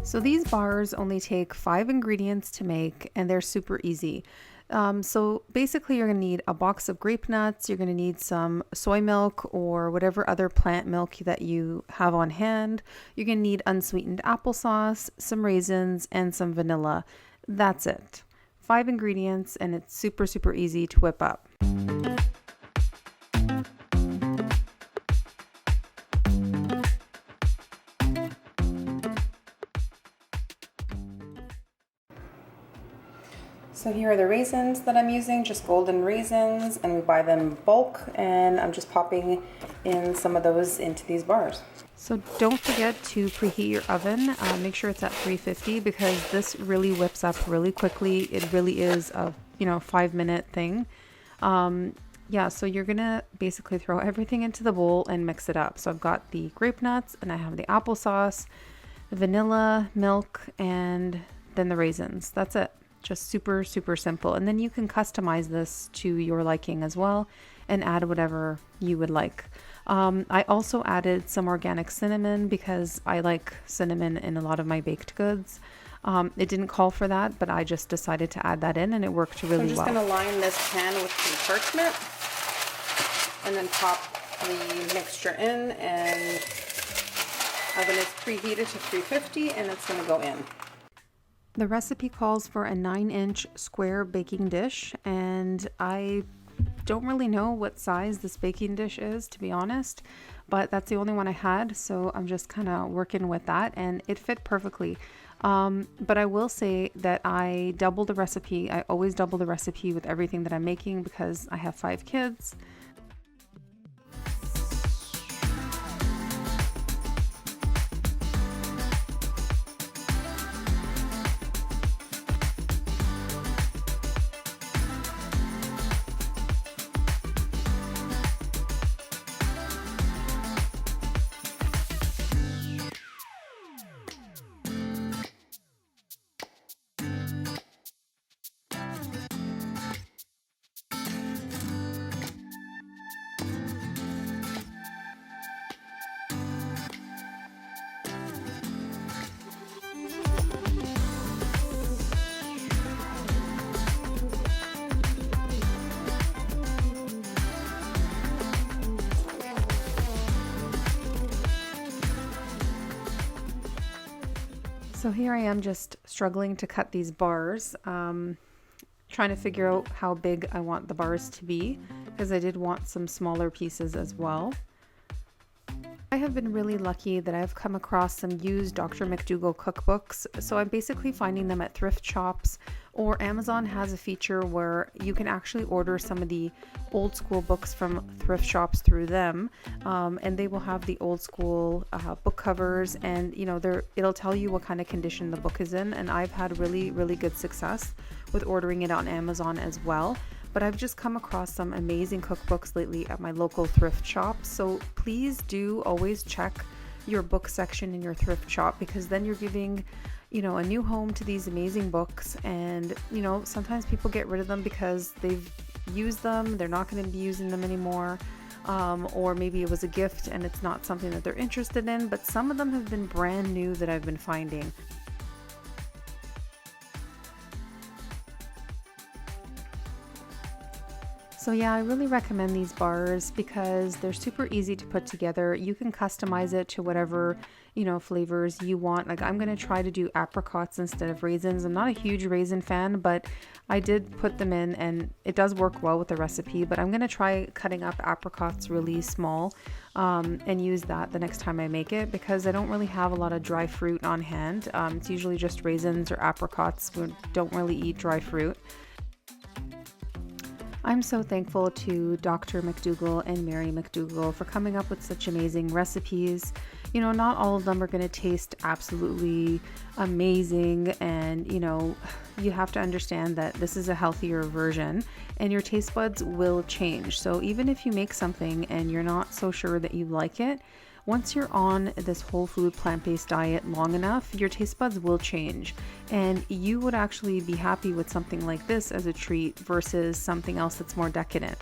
So these bars only take 5 ingredients to make, and they're super easy. So basically you're going to need a box of grape nuts, you're going to need some soy milk or whatever other plant milk that you have on hand. You're going to need unsweetened applesauce, some raisins, and some vanilla. That's it. 5 ingredients, and it's super, super easy to whip up. So here are the raisins that I'm using, just golden raisins, and we buy them in bulk, and I'm just popping in some of those into these bars. So don't forget to preheat your oven. Make sure it's at 350 because this really whips up really quickly. It really is a 5-minute thing. Yeah, so you're gonna basically throw everything into the bowl and mix it up. So I've got the grape nuts, and I have the applesauce, the vanilla, milk, and then the raisins. That's it. Just super, super simple. And then you can customize this to your liking as well and add whatever you would like. I also added some organic cinnamon because I like cinnamon in a lot of my baked goods. It didn't call for that, but I just decided to add that in, and it worked really well. I'm just going to line this pan with some parchment and then pop the mixture in, and oven is preheated to 350, and it's going to go in. The recipe calls for a 9-inch square baking dish, and I don't really know what size this baking dish is, to be honest, but that's the only one I had, so I'm just kind of working with that, and it fit perfectly. But I will say that I double the recipe. I always double the recipe with everything that I'm making because I have 5 kids. So here I am just struggling to cut these bars, trying to figure out how big I want the bars to be because I did want some smaller pieces as well. I have been really lucky that I've come across some used Dr.McDougall cookbooks. So I'm basically finding them at thrift shops, or Amazon has a feature where you can actually order some of the old school books from thrift shops through them, and they will have the old school book covers, and it'll tell you what kind of condition the book is in, and I've had really, really good success with ordering it on Amazon as well. But I've just come across some amazing cookbooks lately at my local thrift shop. So please do always check your book section in your thrift shop, because then you're giving, a new home to these amazing books. And, sometimes people get rid of them because they've used them, they're not going to be using them anymore. Or maybe it was a gift and it's not something that they're interested in, but some of them have been brand new that I've been finding. So yeah, I really recommend these bars because they're super easy to put together. You can customize it to whatever, flavors you want. Like I'm going to try to do apricots instead of raisins. I'm not a huge raisin fan, but I did put them in and it does work well with the recipe. But I'm going to try cutting up apricots really small and use that the next time I make it, because I don't really have a lot of dry fruit on hand. It's usually just raisins or apricots. We don't really eat dry fruit. I'm so thankful to Dr. McDougall and Mary McDougall for coming up with such amazing recipes. Not all of them are going to taste absolutely amazing, and you have to understand that this is a healthier version and your taste buds will change. So even if you make something and you're not so sure that you like it, once you're on this whole food plant-based diet long enough, your taste buds will change, and you would actually be happy with something like this as a treat versus something else that's more decadent.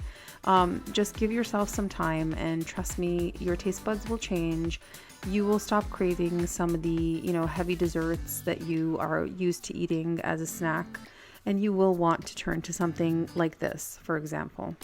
Just give yourself some time, and trust me, your taste buds will change. you will stop craving some of the, heavy desserts that you are used to eating as a snack, and you will want to turn to something like this, for example.